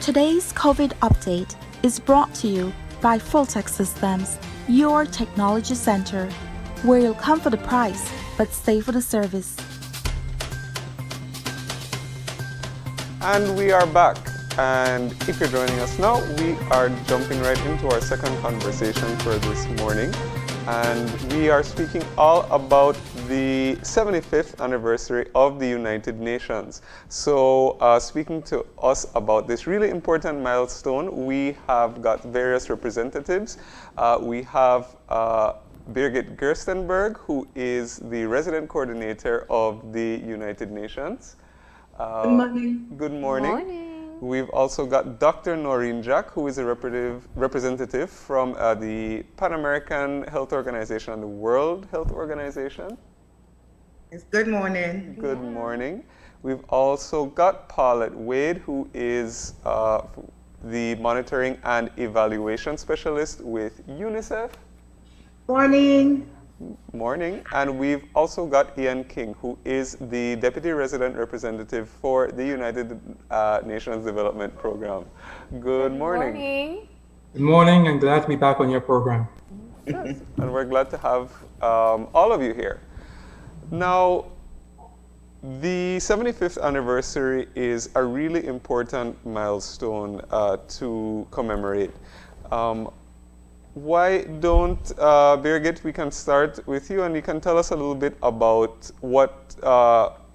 Today's COVID update is brought to you by Fulltech Systems, your technology center, where you'll come for the price but stay for the service. And we are back. And if you're joining us now, we are jumping right into our second conversation for this morning. And we are speaking all about the 75th anniversary of the United Nations. So speaking to us about this really important milestone, we have got various representatives. We have Birgit Gerstenberg, who is the resident coordinator of the United Nations. Good morning. Good morning. Good morning. We've also got Dr. Noreen Jack, who is a representative from the Pan American Health Organization and the World Health Organization. Yes, good morning. Good morning. We've also got Paulette Wade, who is the Monitoring and Evaluation Specialist with UNICEF. Morning. Morning. And we've also got Ian King, who is the Deputy Resident Representative for the United Nations Development Program. Good morning. Good morning, and glad to be back on your program. Yes. And we're glad to have all of you here. Now, the 75th anniversary is a really important milestone to commemorate. Why don't, Birgit, we can start with you and you can tell us a little bit about what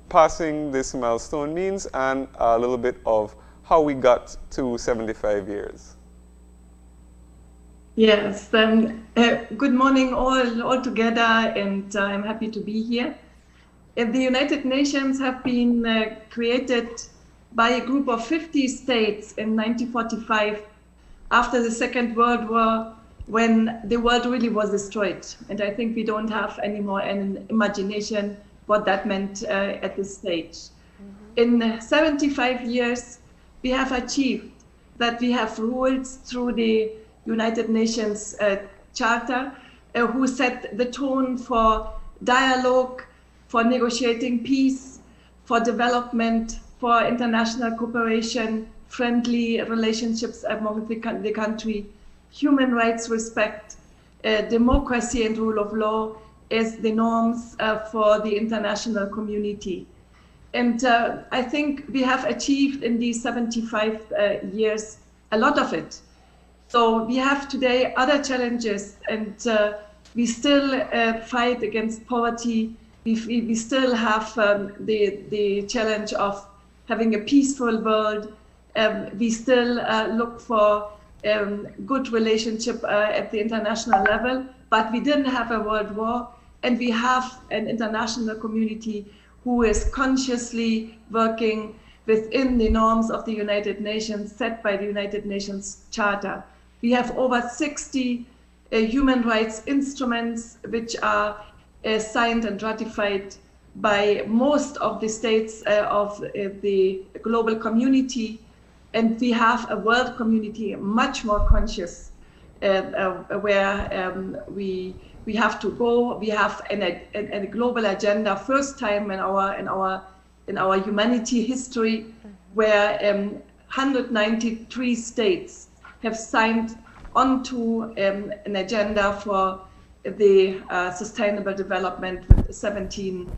passing this milestone means and a little bit of how we got to 75 years. Yes, good morning all together, and I'm happy to be here. The United Nations have been created by a group of 50 states in 1945 after the Second World War, when the world really was destroyed. And I think we don't have any more an imagination what that meant at this stage. In 75 years, we have achieved that we have rules through the United Nations Charter who set the tone for dialogue, for negotiating peace, for development, for international cooperation, friendly relationships among the country, human rights respect, democracy and rule of law as the norms for the international community. And I think we have achieved in these 75 years a lot of it. So we have today other challenges, and we still fight against poverty. We still have the challenge of having a peaceful world. We still look for good relationship at the international level, but we didn't have a world war, and we have an international community who is consciously working within the norms of the United Nations set by the United Nations Charter. We have over 60 human rights instruments which are signed and ratified by most of the states of the global community. And we have a world community much more conscious where we have to go. We have a global agenda, first time in our humanity history, where 193 states have signed onto an agenda for the sustainable development with 17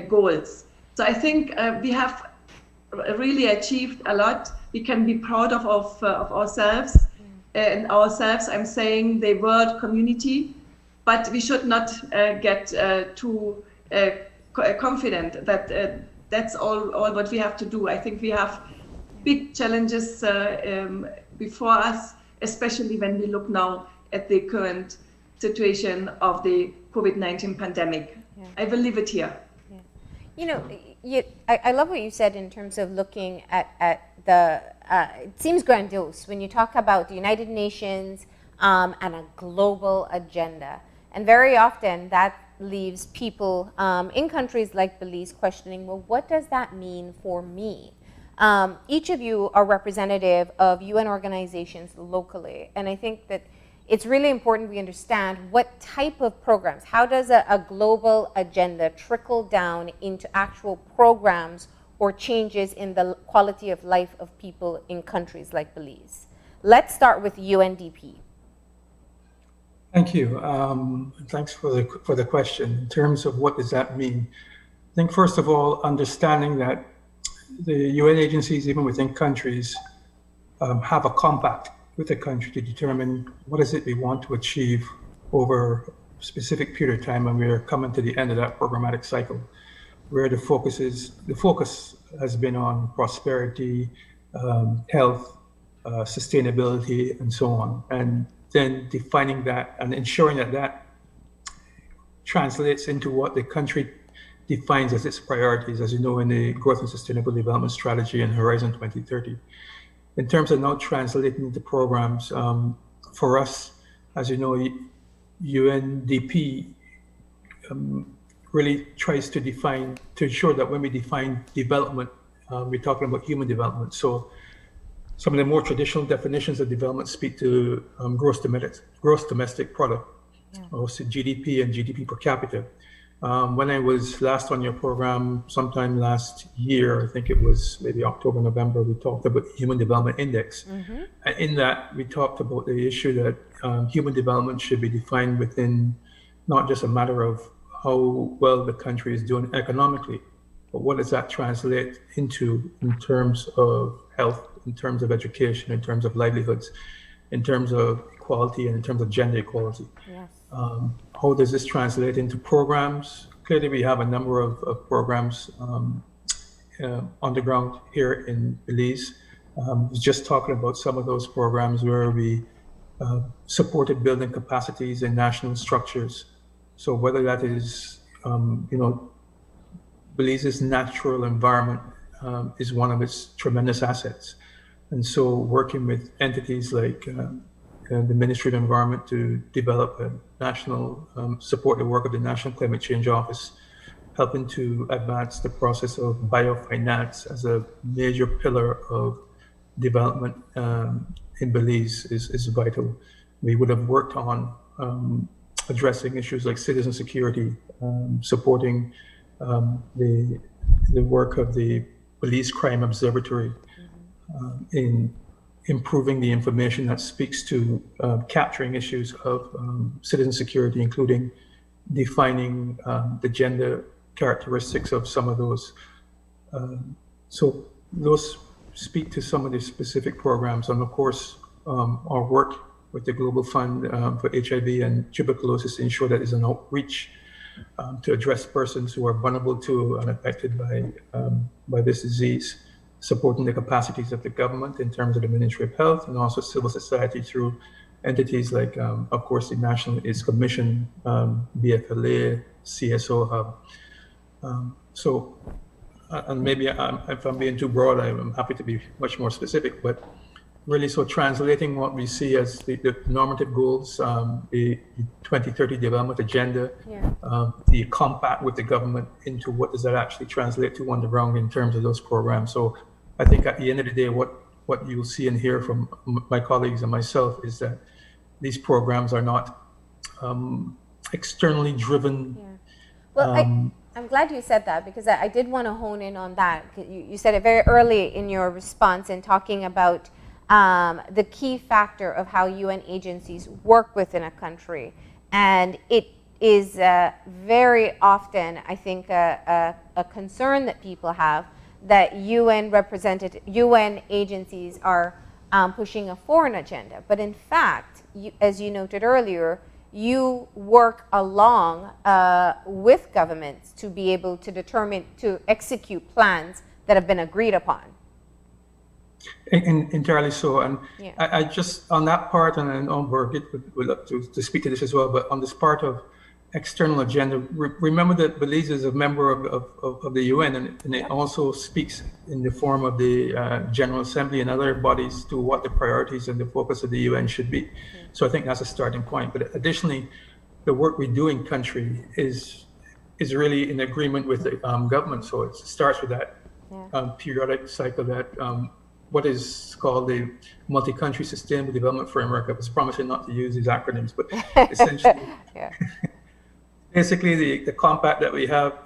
goals. So I think we have really achieved a lot. We can be proud of ourselves. And ourselves, I'm saying the world community, but we should not get too confident that that's all what we have to do. I think we have big challenges before us, especially when we look now at the current situation of the COVID-19 pandemic. Yeah. I will leave it here. Yeah. You know, I love what you said in terms of looking at the, it seems grandiose when you talk about the United Nations and a global agenda. And very often that leaves people in countries like Belize questioning, well, what does that mean for me? Each of you are representative of UN organizations locally, and I think that it's really important we understand what type of programs, how does a global agenda trickle down into actual programs or changes in the quality of life of people in countries like Belize? Let's start with UNDP. Thank you. Thanks for the question. In terms of what does that mean? I think first of all, understanding that the UN agencies, even within countries, have a compact with the country to determine what is it we want to achieve over a specific period of time when we are coming to the end of that programmatic cycle, where the focus has been on prosperity, health, sustainability, and so on. And then defining that and ensuring that that translates into what the country defines as its priorities, as you know, in the Growth and Sustainable Development Strategy and Horizon 2030. In terms of now translating into programs, for us, as you know, UNDP really tries to ensure that when we define development, we're talking about human development. So some of the more traditional definitions of development speak to gross domestic product, also GDP and GDP per capita. When I was last on your program, sometime last year, I think it was maybe October, November, we talked about Human Development Index. And in that, we talked about the issue that human development should be defined within not just a matter of how well the country is doing economically, but what does that translate into in terms of health, in terms of education, in terms of livelihoods, in terms of equality, and in terms of gender equality. Yes. How does this translate into programs? Clearly, we have a number of programs on the ground here in Belize. I was just talking about some of those programs where we supported building capacities in national structures. So whether that is, Belize's natural environment is one of its tremendous assets. And so working with entities like the Ministry of Environment to develop a national, support the work of the National Climate Change Office, helping to advance the process of biofinance as a major pillar of development in Belize is vital. We would have worked on addressing issues like citizen security, supporting the work of the Belize Crime Observatory in improving the information that speaks to capturing issues of citizen security, including defining the gender characteristics of some of those. So those speak to some of the specific programs, and of course our work with the Global Fund for HIV and tuberculosis to ensure that there's an outreach to address persons who are vulnerable to and affected by this disease, supporting the capacities of the government in terms of the Ministry of Health, and also civil society through entities like, of course, the National AIDS Commission, BFLA, CSO Hub. So, and maybe if I'm being too broad, I'm happy to be much more specific, but really, so translating what we see as the normative goals, the 2030 development agenda, the compact with the government into what does that actually translate to on the ground in terms of those programs. So I think at the end of the day, what you'll see and hear from my colleagues and myself is that these programs are not externally driven. Yeah. Well, I'm glad you said that, because I did want to hone in on that. You said it very early in your response in talking about the key factor of how UN agencies work within a country. And it is very often, I think, a concern that people have that UN agencies are pushing a foreign agenda. But in fact, as you noted earlier, you work along with governments to be able to execute plans that have been agreed upon. Entirely so. And I just, on that part, and I know Birgit would love to speak to this as well, but on this part of external agenda, remember that Belize is a member of the UN, and it also speaks in the form of the General Assembly and other bodies to what the priorities and the focus of the UN should be. So I think that's a starting point. But additionally, the work we do in country is really in agreement with the government. So it starts with that periodic cycle that what is called the Multi-Country Sustainable Development Framework. I was promising not to use these acronyms, but essentially, basically the compact that we have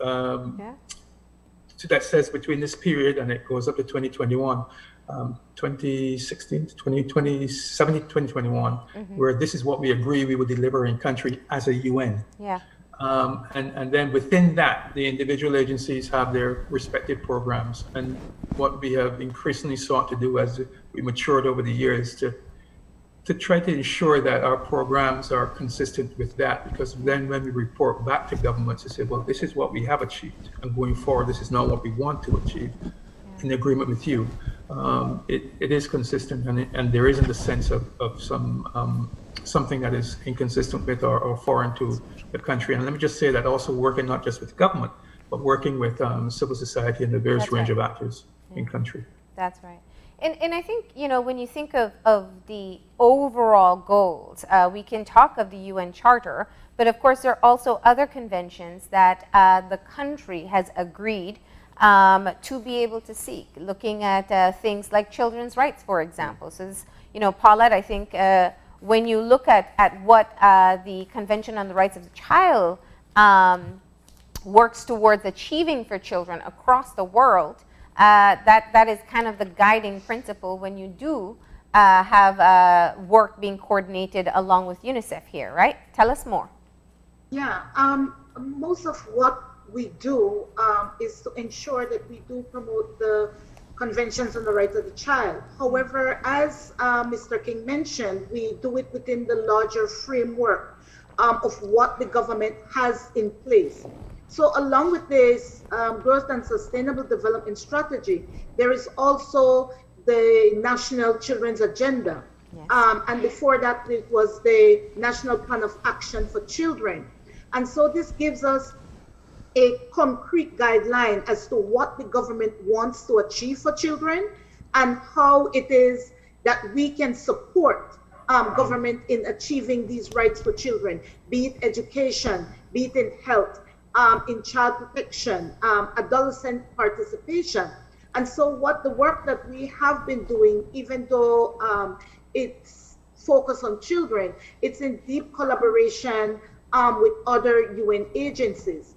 that says between this period, and it goes up to 2021, 2016 to 2017, 2021, where this is what we agree we would deliver in country as a UN. Yeah. And then within that, the individual agencies have their respective programs. And what we have increasingly sought to do as we matured over the years to try to ensure that our programs are consistent with that, because then when we report back to governments to say, well, this is what we have achieved, and going forward, this is not what we want to achieve, in agreement with you, it is consistent, and there isn't a sense of something that is inconsistent with or foreign to the country. And let me just say that also working not just with government, but working with civil society and the various That's range right. of actors in country. That's right. And I think, when you think of the overall goals, we can talk of the UN Charter, but of course there are also other conventions that the country has agreed to be able to seek, looking at things like children's rights, for example. So, this, Paulette, I think when you look at what the Convention on the Rights of the Child works towards achieving for children across the world, that is kind of the guiding principle when you do have work being coordinated along with UNICEF here, right? Tell us more. Yeah, most of what we do is to ensure that we do promote the conventions on the rights of the child. However, as Mr. King mentioned, we do it within the larger framework of what the government has in place. So along with this growth and sustainable development strategy, there is also the National Children's Agenda. Yes. And before that, it was the National Plan of Action for Children. And so this gives us a concrete guideline as to what the government wants to achieve for children and how it is that we can support government in achieving these rights for children, be it education, be it in health, in child protection, adolescent participation. And so what the work that we have been doing, even though it's focused on children, it's in deep collaboration with other UN agencies.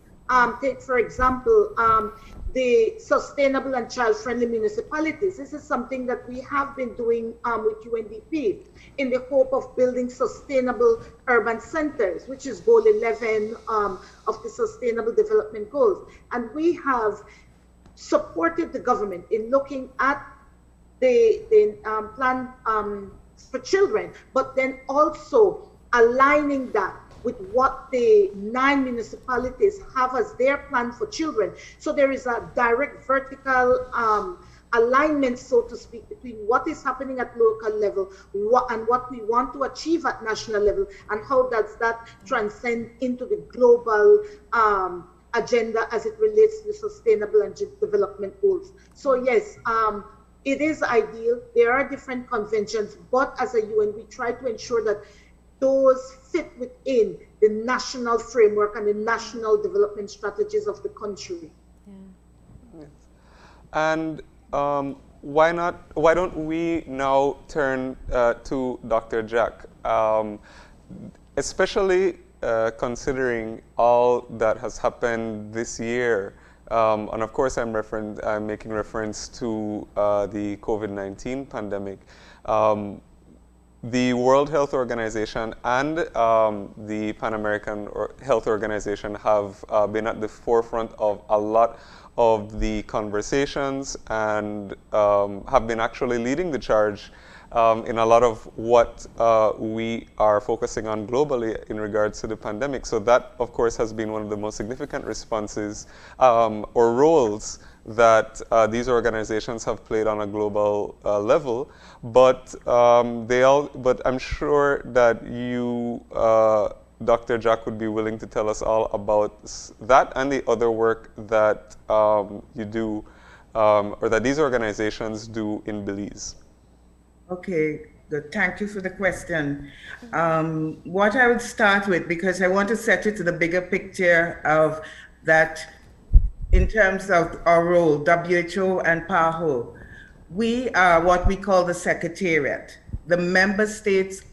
Take, for example, the sustainable and child-friendly municipalities. This is something that we have been doing with UNDP in the hope of building sustainable urban centers, which is goal 11 of the Sustainable Development Goals. And we have supported the government in looking at the plan for children, but then also aligning that with what the 9 municipalities have as their plan for children. So there is a direct vertical alignment, so to speak, between what is happening at local level and what we want to achieve at national level, and how does that transcend into the global agenda as it relates to the sustainable and development goals. So yes, it is ideal. There are different conventions, but as a UN, we try to ensure that those fit within the national framework and the national development strategies of the country. Yeah. Yes. And why don't we now turn to Dr. Jack, especially considering all that has happened this year. And of course, I'm making reference to the COVID-19 pandemic. The World Health Organization and the Pan American Health Organization have been at the forefront of a lot of the conversations and have been actually leading the charge in a lot of what we are focusing on globally in regards to the pandemic. So that, of course, has been one of the most significant responses or roles that these organizations have played on a global level. But but I'm sure that you, Dr. Jack, would be willing to tell us all about that and the other work that you do, or that these organizations do in Belize. Okay, good. Thank you for the question. What I would start with, because I want to set it to the bigger picture of that in terms of our role, WHO and PAHO, we are what we call the Secretariat. The member states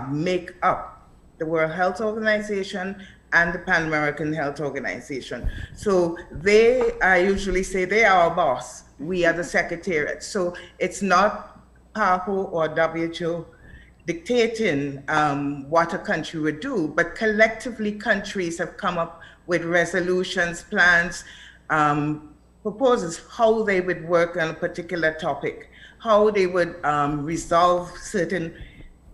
make up the World Health Organization and the Pan American Health Organization. So I usually say they are our boss. We are the secretariat. So it's not PAHO or WHO dictating what a country would do, but collectively countries have come up with resolutions, plans, proposals, how they would work on a particular topic, how they would resolve certain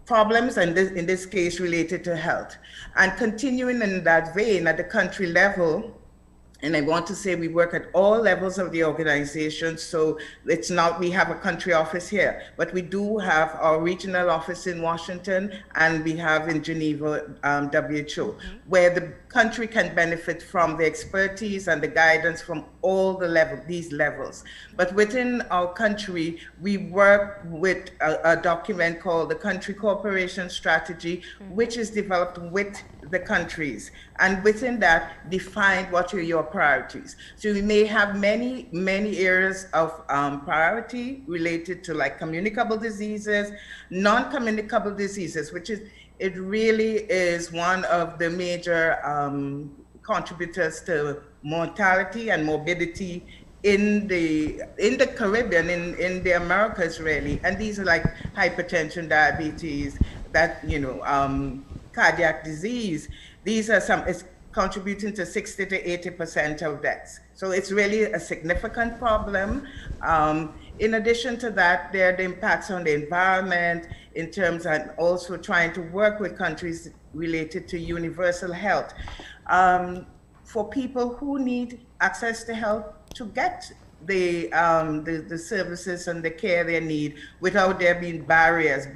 problems, and in this case related to health. And continuing in that vein at the country level, and I want to say we work at all levels of the organization. So it's not, we have a country office here, but we do have our regional office in Washington, and we have in Geneva, WHO, where the country can benefit from the expertise and the guidance from all these levels. But within our country, we work with a document called the Country Cooperation Strategy, which is developed with the countries, and within that define what are your priorities. So we may have many areas of priority related to like communicable diseases, non-communicable diseases, which is, it really is one of the major contributors to mortality and morbidity in the Caribbean, in the Americas really. And these are like hypertension, diabetes, that, cardiac disease. These are it's contributing to 60 to 80% of deaths. So it's really a significant problem. In addition to that, there are the impacts on the environment in terms of also trying to work with countries related to universal health. For people who need access to health, to get the services and the care they need without there being barriers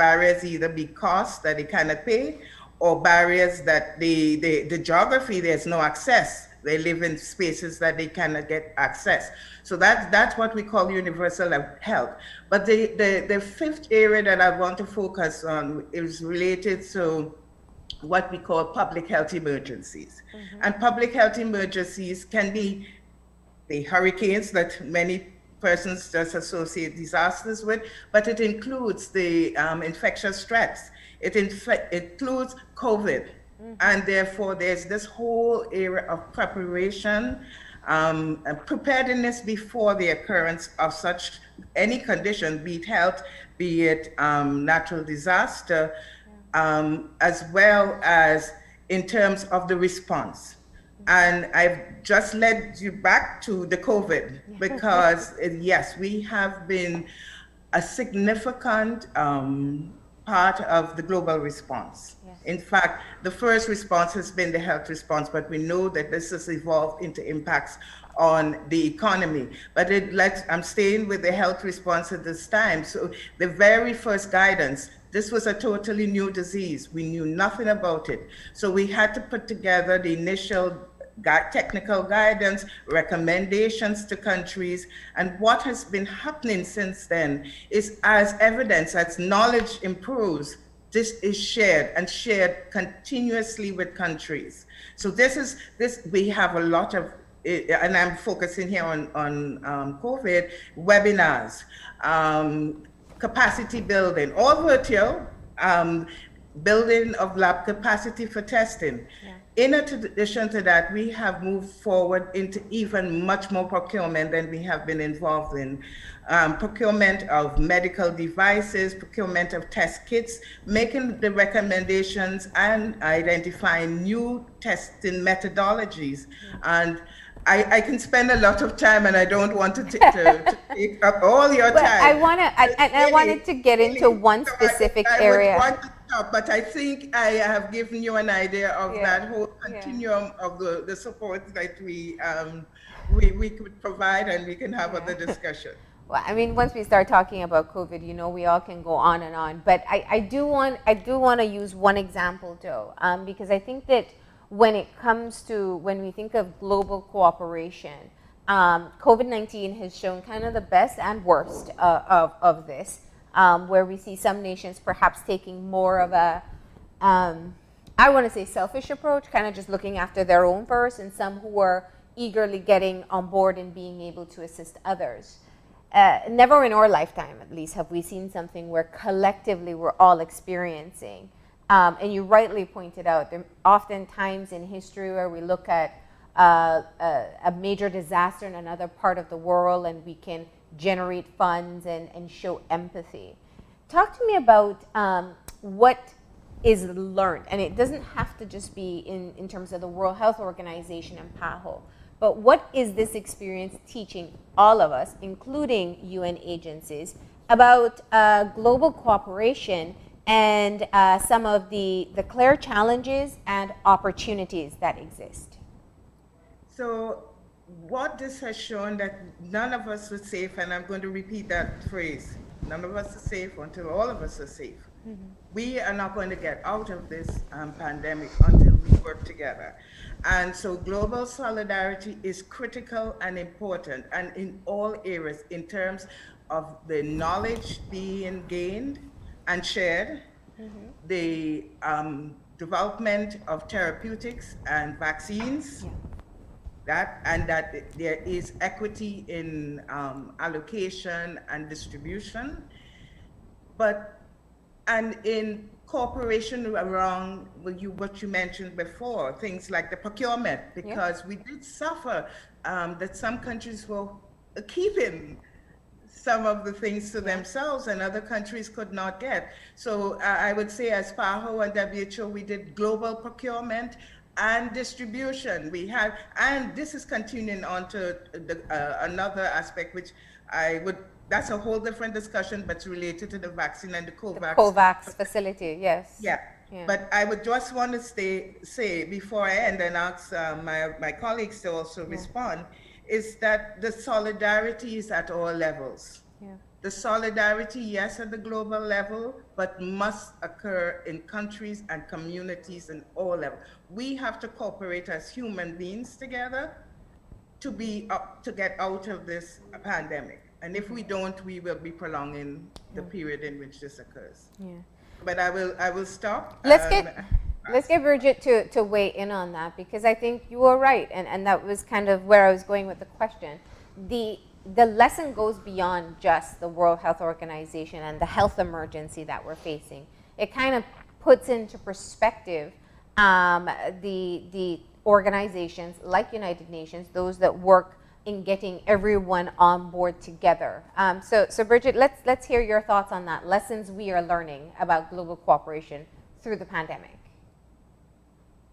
either be costs that they cannot pay, or barriers that the geography, there's no access. They live in spaces that they cannot get access. So that's what we call universal health. But the fifth area that I want to focus on is related to what we call public health emergencies. And public health emergencies can be the hurricanes that many persons just associate disasters with, but it includes the infectious threats. It includes COVID, and therefore there's this whole area of preparation and preparedness before the occurrence of such any condition, be it health, be it natural disaster, as well as in terms of the response. And I've just led you back to the COVID because yes, we have been a significant part of the global response. Yes. In fact, the first response has been the health response, but we know that this has evolved into impacts on the economy. But I'm staying with the health response at this time. So the very first guidance, this was a totally new disease. We knew nothing about it. So we had to put together the initial technical guidance, recommendations to countries. And what has been happening since then is, as evidence, as knowledge improves, this is shared and shared continuously with countries. So we have a lot of, and I'm focusing here on COVID, webinars, capacity building, all virtual, building of lab capacity for testing. Yeah. In addition to that, we have moved forward into even much more procurement than we have been involved in. Procurement of medical devices, procurement of test kits, making the recommendations and identifying new testing methodologies. And I can spend a lot of time, and I don't want to take up all your time. I wanted to get into one specific area. But I think I have given you an idea of that whole continuum of the support that we could provide, and we can have other discussion. Well, I mean, once we start talking about COVID, we all can go on and on. But I do want to use one example, though, because I think that when we think of global cooperation, COVID-19 has shown kind of the best and worst of this. Where we see some nations perhaps taking more of a, I want to say selfish approach, kind of just looking after their own first, and some who are eagerly getting on board and being able to assist others. Never in our lifetime, at least, have we seen something where collectively we're all experiencing And you rightly pointed out, there are often times in history where we look at a major disaster in another part of the world and we can generate funds and show empathy. Talk to me about what is learned, and it doesn't have to just be in terms of the World Health Organization and PAHO, but what is this experience teaching all of us, including UN agencies, about global cooperation and some of the clear challenges and opportunities that exist? So what this has shown that none of us are safe, and I'm going to repeat that phrase, none of us are safe until all of us are safe. Mm-hmm. We are not going to get out of this pandemic until we work together. And so global solidarity is critical and important, and in all areas, in terms of the knowledge being gained and shared, mm-hmm. the development of therapeutics and vaccines, that there is equity in allocation and distribution, and in cooperation around what you mentioned before, things like the procurement, because we did suffer that some countries were keeping some of the things to themselves and other countries could not get. So I would say as PAHO and WHO, we did global procurement and distribution. We have, and this is continuing on to another aspect, which that's a whole different discussion, but it's related to the vaccine and the COVAX. The COVAX facility, yes. Yeah. But I would just want to say before I end and ask my colleagues to also respond, is that the solidarity is at all levels. The solidarity, yes, at the global level, but must occur in countries and communities in all levels. We have to cooperate as human beings together to get out of this pandemic. And if we don't, we will be prolonging the period in which this occurs. But I will stop. Let's get Bridget to weigh in on that, because I think you were right, and that was kind of where I was going with the question. The lesson goes beyond just the World Health Organization and the health emergency that we're facing. It kind of puts into perspective the organizations like United Nations, those that work in getting everyone on board together. So Bridget, let's hear your thoughts on that. Lessons we are learning about global cooperation through the pandemic.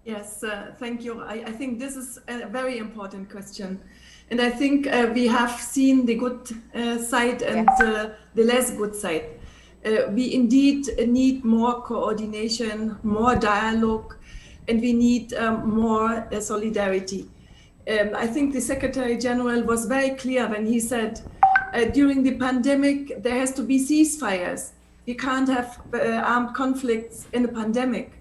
Yes, thank you. I think this is a very important question. And I think we have seen the good side and the less good side. We indeed need more coordination, more dialogue, and we need more solidarity. I think the Secretary General was very clear when he said, during the pandemic, there has to be ceasefires. We can't have armed conflicts in a pandemic.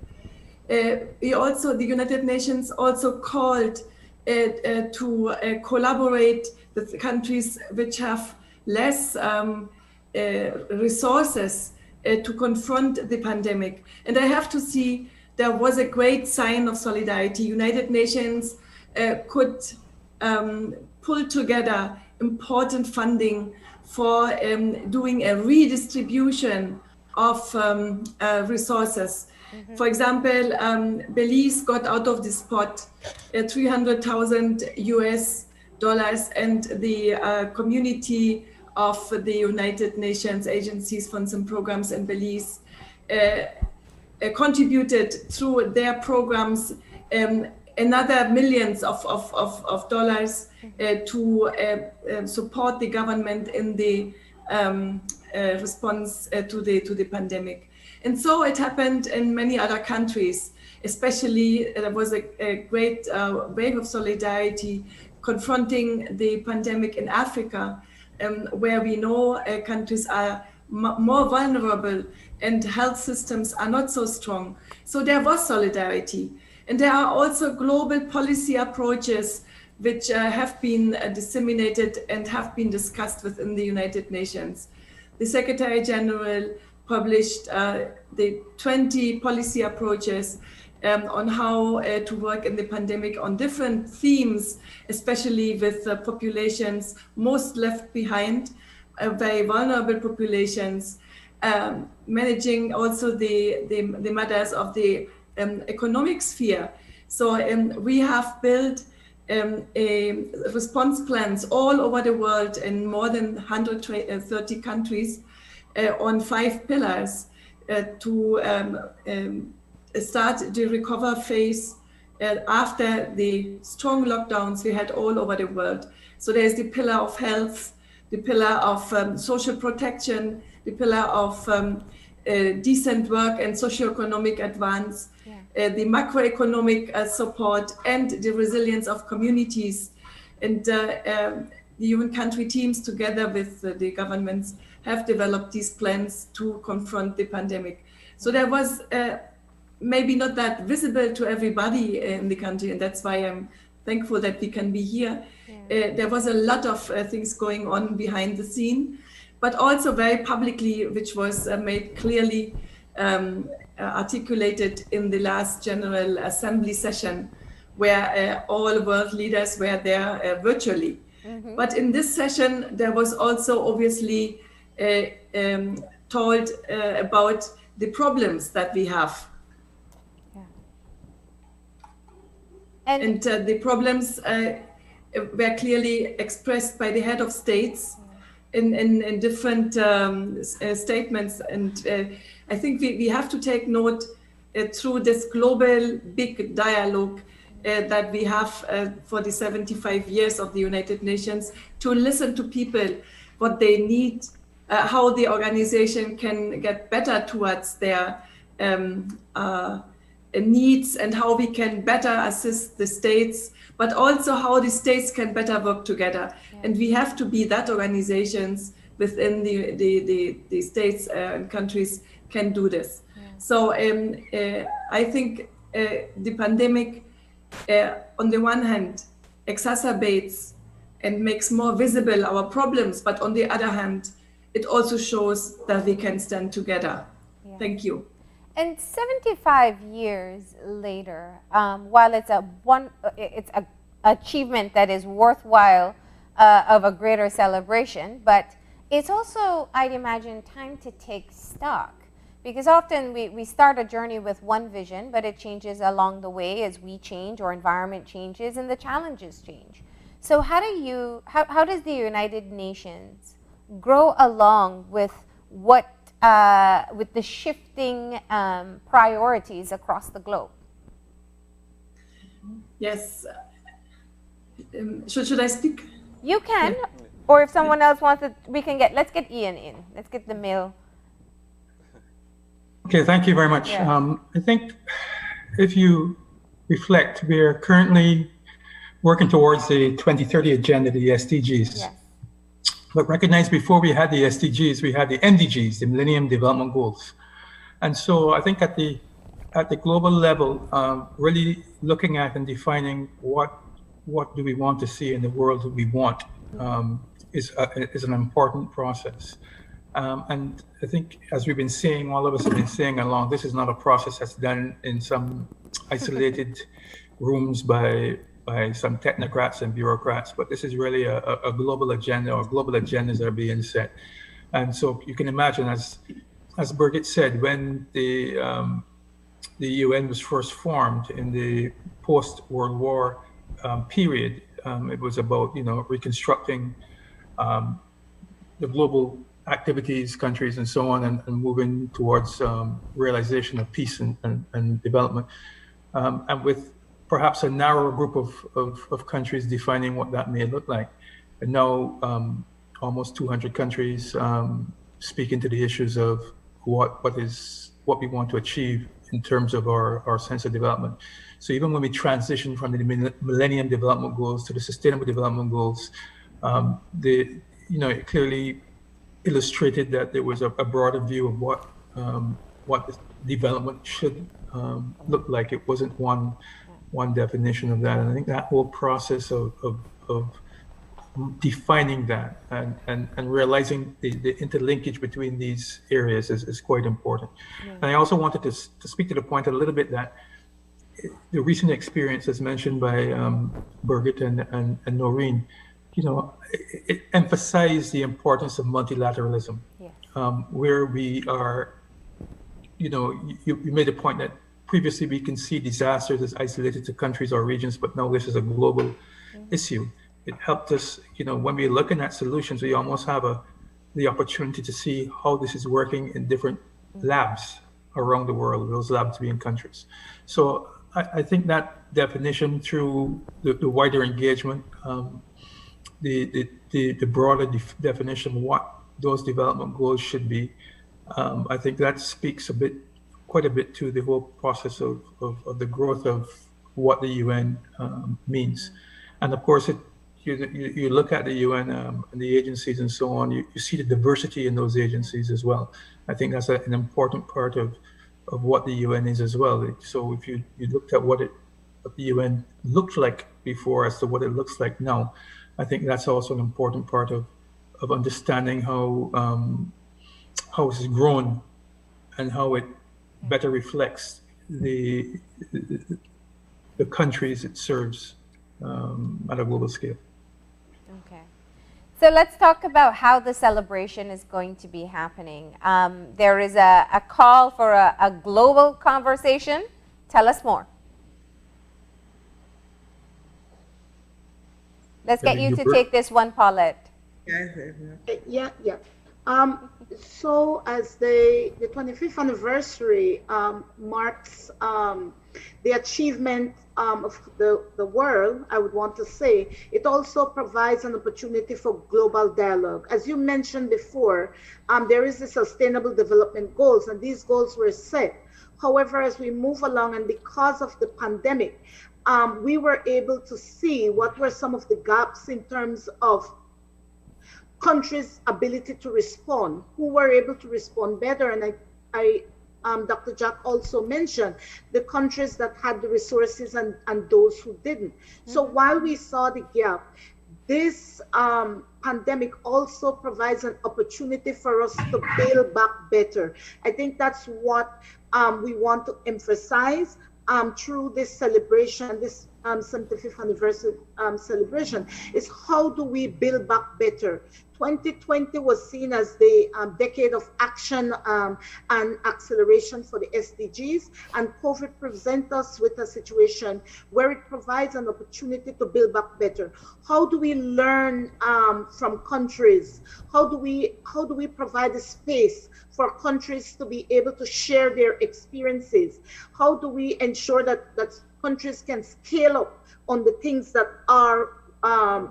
The United Nations also called to collaborate with countries which have less resources to confront the pandemic. And I have to see there was a great sign of solidarity. United Nations could pull together important funding for doing a redistribution of resources. Mm-hmm. For example, Belize got out of this pot $300,000 US, and the community of the United Nations agencies, funds and programs in Belize contributed through their programs another millions of dollars to support the government in the response to the pandemic. And so it happened in many other countries, especially there was a great wave of solidarity confronting the pandemic in Africa, where we know countries are more vulnerable and health systems are not so strong. So there was solidarity. And there are also global policy approaches which have been disseminated and have been discussed within the United Nations. The Secretary General published the 20 policy approaches on how to work in the pandemic on different themes, especially with populations most left behind, very vulnerable populations, managing also the matters of the economic sphere. So we have built a response plans all over the world in more than 130 countries on 5 pillars to start the recover phase after the strong lockdowns we had all over the world. So there's the pillar of health, the pillar of social protection, the pillar of decent work and socioeconomic advance, the macroeconomic support, and the resilience of communities. And the UN country teams, together with the governments, have developed these plans to confront the pandemic. So there was maybe not that visible to everybody in the country, and that's why I'm thankful that we can be here. There was a lot of things going on behind the scene, but also very publicly, which was made clearly articulated in the last General Assembly session, where all world leaders were there virtually. But in this session, there was also obviously told about the problems that we have. And the problems were clearly expressed by the head of states in different statements. And I think we have to take note through this global big dialogue that we have for the 75 years of the United Nations, to listen to people, what they need, how the organization can get better towards their needs, and how we can better assist the states, but also how the states can better work together. And we have to be that organizations within the states and countries can do this. So I think the pandemic, on the one hand, exacerbates and makes more visible our problems, but on the other hand, it also shows that we can stand together. Thank you. And 75 years later, while it's a achievement that is worthwhile of a greater celebration, but it's also, I'd imagine, time to take stock. Because often we start a journey with one vision, but it changes along the way as we change, or environment changes, and the challenges change. So how does the United Nations grow along with with the shifting priorities across the globe? Yes. Should I speak? You can, or if someone else wants it, let's get Ian in. Let's get the male. Okay, thank you very much. Yeah. I think if you reflect, we are currently working towards the 2030 agenda, the SDGs. Yes. But recognize, before we had the SDGs, we had the MDGs, the Millennium Development Goals. And so I think at the global level, really looking at and defining what do we want to see in the world that we want is an important process. And I think, as we've been saying, all of us have been saying along, this is not a process that's done in some isolated rooms by some technocrats and bureaucrats, but this is really a global agenda, or global agendas are being set. And so you can imagine, as Birgit said, when the UN was first formed in the post-World War period, it was about reconstructing the global activities, countries, and so on, and moving towards realization of peace and development, and with perhaps a narrower group of countries defining what that may look like. And now almost 200 countries speaking to the issues of what we want to achieve in terms of our sense of development. So even when we transition from the Millennium Development Goals to the Sustainable Development Goals, it clearly illustrated that there was a broader view of what development should look like. It wasn't one definition of that. And I think that whole process of defining that and realizing the interlinkage between these areas is quite important. Yeah. And I also wanted to speak to the point a little bit that the recent experience, as mentioned by Birgit and Noreen, it emphasized the importance of multilateralism. Yes. where we are, you made a point that previously we can see disasters as isolated to countries or regions, but now this is a global issue. It helped us, when we're looking at solutions, we almost have the opportunity to see how this is working in different labs around the world, those labs being countries. So I think that definition through the wider engagement, the broader definition of what those development goals should be, I think that speaks quite a bit to the whole process of the growth of what the UN means. And of course, you look at the UN and the agencies and so on, you see the diversity in those agencies as well. I think that's an important part of what the UN is as well. So if you looked at what the UN looked like before as to what it looks like now, I think that's also an important part of understanding how it's grown and how it better reflects the countries it serves at a global scale. Okay. So let's talk about how the celebration is going to be happening. There is a call for a global conversation. Tell us more. Let's get you to take this one, Paulette. Yeah. So as the 25th anniversary marks the achievement of the world, I would want to say, it also provides an opportunity for global dialogue. As you mentioned before, there is the Sustainable Development Goals, and these goals were set. However, as we move along, and because of the pandemic, we were able to see what were some of the gaps in terms of countries' ability to respond, who were able to respond better. And Dr. Jack also mentioned the countries that had the resources and those who didn't. So while we saw the gap, this pandemic also provides an opportunity for us to build back better. I think that's what we want to emphasize through this celebration, this 75th anniversary celebration, is how do we build back better? 2020 was seen as the decade of action and acceleration for the SDGs, and COVID presents us with a situation where it provides an opportunity to build back better. How do we learn from countries? How do we provide a space for countries to be able to share their experiences? How do we ensure that countries can scale up on the things that are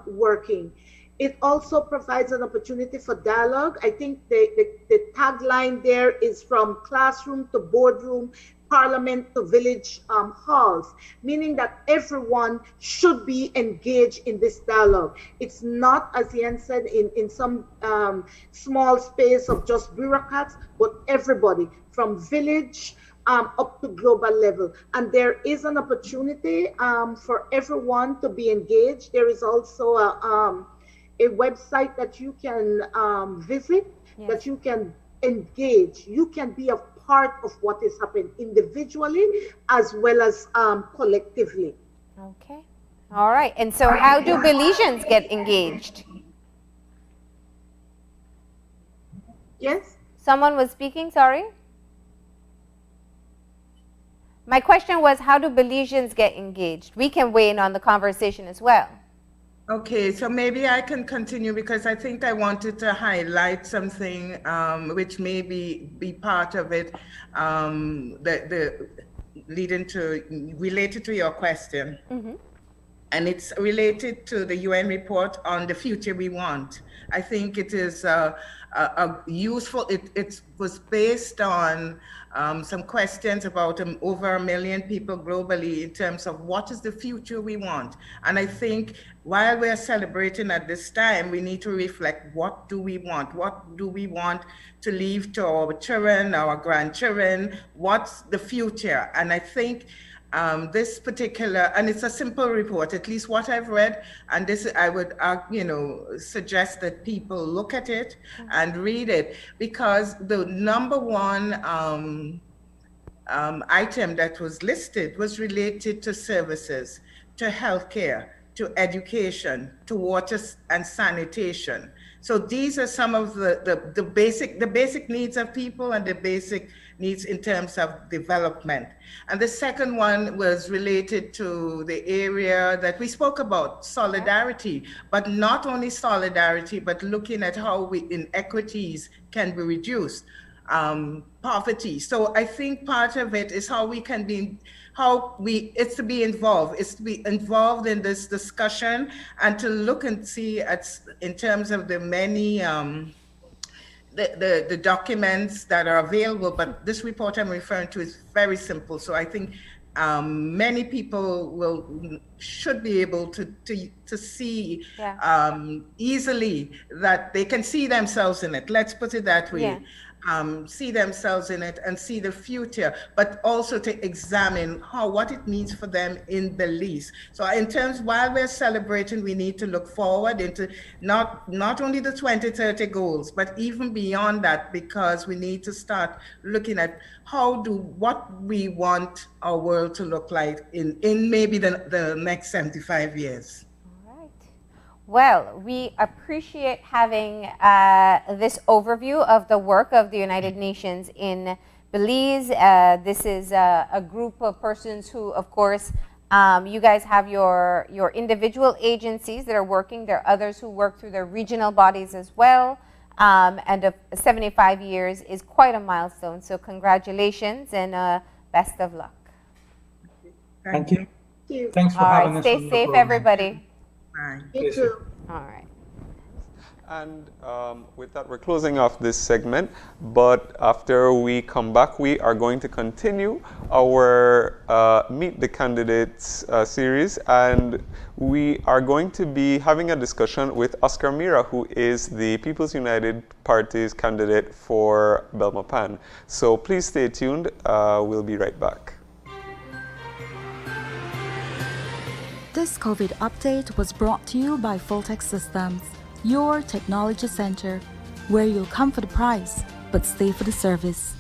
working? It also provides an opportunity for dialogue. I think the tagline there is from classroom to boardroom, parliament to village halls, meaning that everyone should be engaged in this dialogue. It's not, as Ian said, in some small space of just bureaucrats, but everybody from village up to global level. And there is an opportunity for everyone to be engaged. There is also a website that you can visit, yes, that you can engage. You can be a part of what is happening individually as well as collectively. Okay. All right. And so how do Belizeans get engaged? Yes? Someone was speaking, sorry? My question was, how do Belizeans get engaged? We can weigh in on the conversation as well. Okay, so maybe I can continue because I think I wanted to highlight something which may be part of it, related to your question. Mm-hmm. And it's related to the UN report on the future we want. I think it is useful. It was based on some questions about over 1 million people globally in terms of what is the future we want. And I think while we're celebrating at this time, we need to reflect, what do we want? What do we want to leave to our children, our grandchildren? What's the future? And I think this particular, and it's a simple report, at least what I've read, and this I would suggest that people look at it and read it, because the number one item that was listed was related to services, to healthcare, to education, to water and sanitation. So these are some of the basic needs of people and the basic needs in terms of development. And the second one was related to the area that we spoke about, solidarity, but not only solidarity, but looking at how inequities can be reduced, poverty. So I think part of it is how we can be, it's to be involved in this discussion and to look and see in terms of the many, the documents that are available, but this report I'm referring to is very simple. So I think many people should be able to see easily that they can see themselves in it. Let's put it that way. Yeah. See themselves in it and see the future, but also to examine what it means for them in Belize. So in terms, while we're celebrating, we need to look forward into not only the 2030 goals, but even beyond that, because we need to start looking at what we want our world to look like in maybe the next 75 years. Well, we appreciate having this overview of the work of the United Nations in Belize. This is a group of persons who, of course, you guys have your individual agencies that are working. There are others who work through their regional bodies as well. And 75 years is quite a milestone. So congratulations and best of luck. Thank you. Thank you. Thanks for All having right, us. stay on the safe, program. everybody. Bye. You too. All right. And with that, we're closing off this segment. But after we come back, we are going to continue our Meet the Candidates series. And we are going to be having a discussion with Oscar Mira, who is the People's United Party's candidate for Belmopan. So please stay tuned. We'll be right back. This COVID update was brought to you by Fulltech Systems, your technology center, where you'll come for the price, but stay for the service.